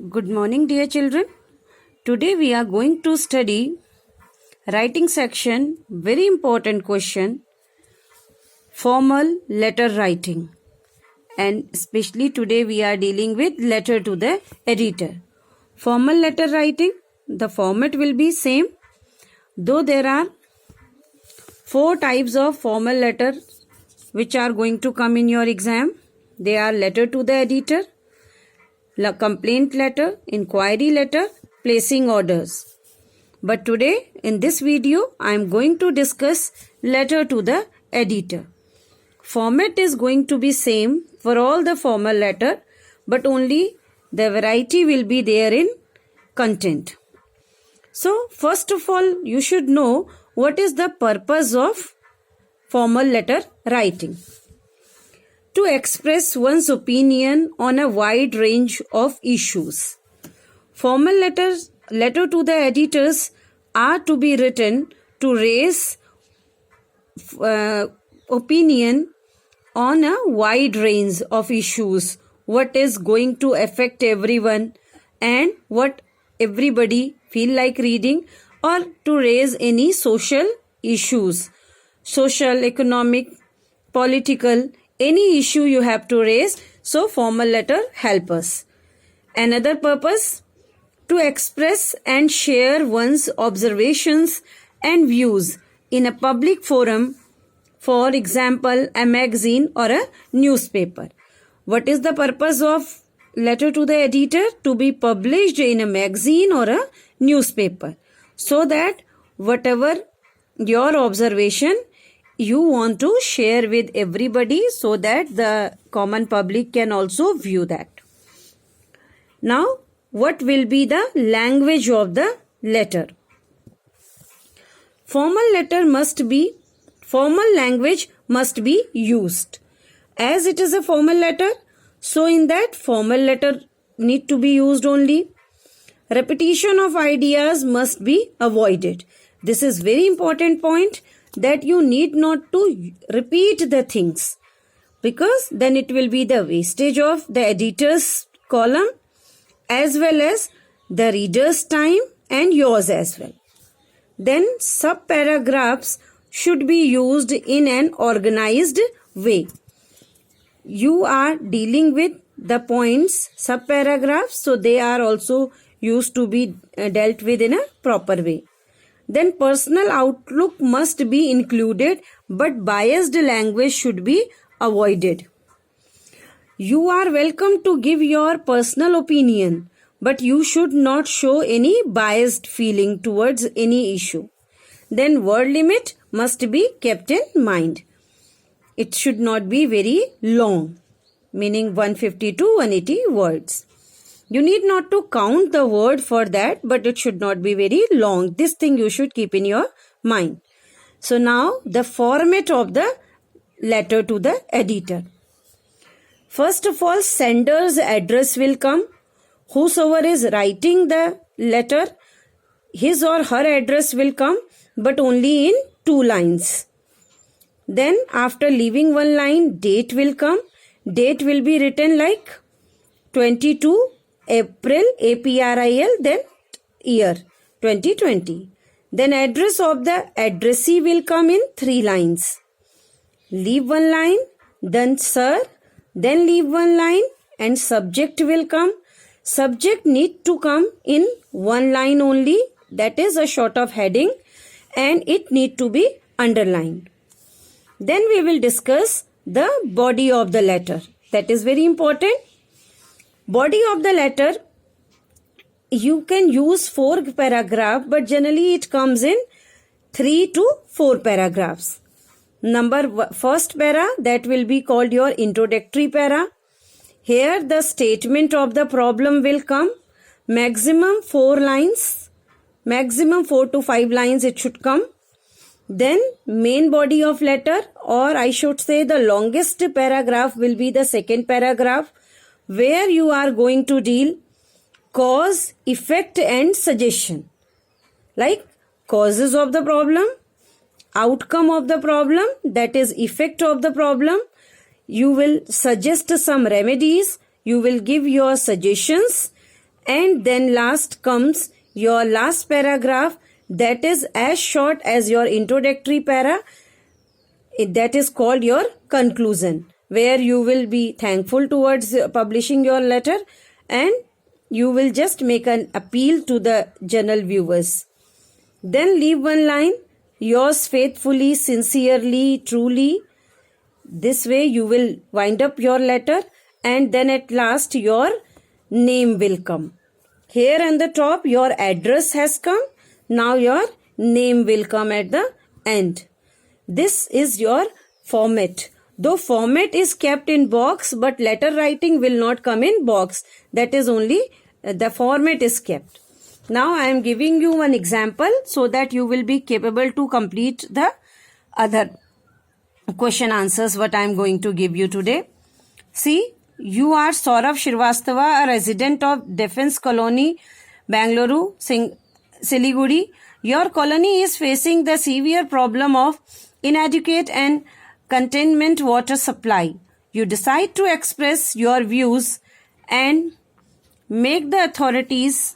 Good morning, dear children. Today we are going to study writing section, very important question, formal letter writing. And especially today we are dealing with letter to the editor. Formal letter writing, the format will be same, though there are 4 types of formal letter which are going to come in your exam. They are letter to the editor, complaint letter, inquiry letter, placing orders. But today in this video I am going to discuss letter to the editor. Format is going to be same for all the formal letter, but only the variety will be there in content. So first of all you should know what is the purpose of formal letter writing. To express one's opinion on a wide range of issues. Formal letter to the editors are to be written to raise opinion on a wide range of issues, what is going to affect everyone and what everybody feel like reading, or to raise any social issues, social, economic, political, any issue you have to raise. So formal letter help us. Another purpose, to express and share one's observations and views in a public forum, for example a magazine or a newspaper. What is the purpose of letter to the editor? To be published in a magazine or a newspaper, so that whatever your observation you want to share with everybody, so that the common public can also view that. Now, what will be the language of the letter? Formal language must be used. As it is a formal letter, so in that formal letter need to be used only. Repetition of ideas must be avoided. This is very important point, that you need not to repeat the things, because then it will be the wastage of the editor's column as well as the reader's time and yours as well. Then sub-paragraphs should be used in an organized way. You are dealing with the points, sub-paragraphs, so they are also used to be dealt with in a proper way. Then personal outlook must be included, but biased language should be avoided. You are welcome to give your personal opinion, but you should not show any biased feeling towards any issue. Then word limit must be kept in mind. It should not be very long, meaning 150 to 180 words. You need not to count the word for that, but it should not be very long. This thing you should keep in your mind. So now the format of the letter to the editor. First of all, sender's address will come. Whosoever is writing the letter, his or her address will come, but only in 2 lines. Then after leaving 1 line, date will come. Date will be written like 22 April, April, then year 2020. Then address of the addressee will come in 3 lines. Leave 1 line, then sir, then leave 1 line, and subject will come. Subject need to come in 1 line only, that is a sort of heading, and it need to be underlined. Then we will discuss the body of the letter. That is very important. Body of the letter, you can use 4 paragraphs, but generally it comes in 3 to 4 paragraphs. First para, that will be called your introductory para. Here the statement of the problem will come. Maximum 4 lines, maximum 4 to 5 lines it should come. Then main body of letter, or I should say the longest paragraph will be the second paragraph, where you are going to deal cause, effect and suggestion. Like causes of the problem, outcome of the problem, that is effect of the problem. You will suggest some remedies, you will give your suggestions, and then last comes your last paragraph, that is as short as your introductory para. That is called your conclusion, where you will be thankful towards publishing your letter and you will just make an appeal to the general viewers. Then leave one line, yours faithfully, sincerely, truly. This way you will wind up your letter, and then at last your name will come. Here on the top your address has come. Now your name will come at the end. This is your format. Though format is kept in box, but letter writing will not come in box. That is only the format is kept. Now I am giving you one example so that you will be capable to complete the other question answers what I am going to give you today. See, you are Saurav Shrivastava, a resident of Defence Colony, Bangalore, Siliguri. Your colony is facing the severe problem of inadequate and containment water supply. You decide to express your views and make the authorities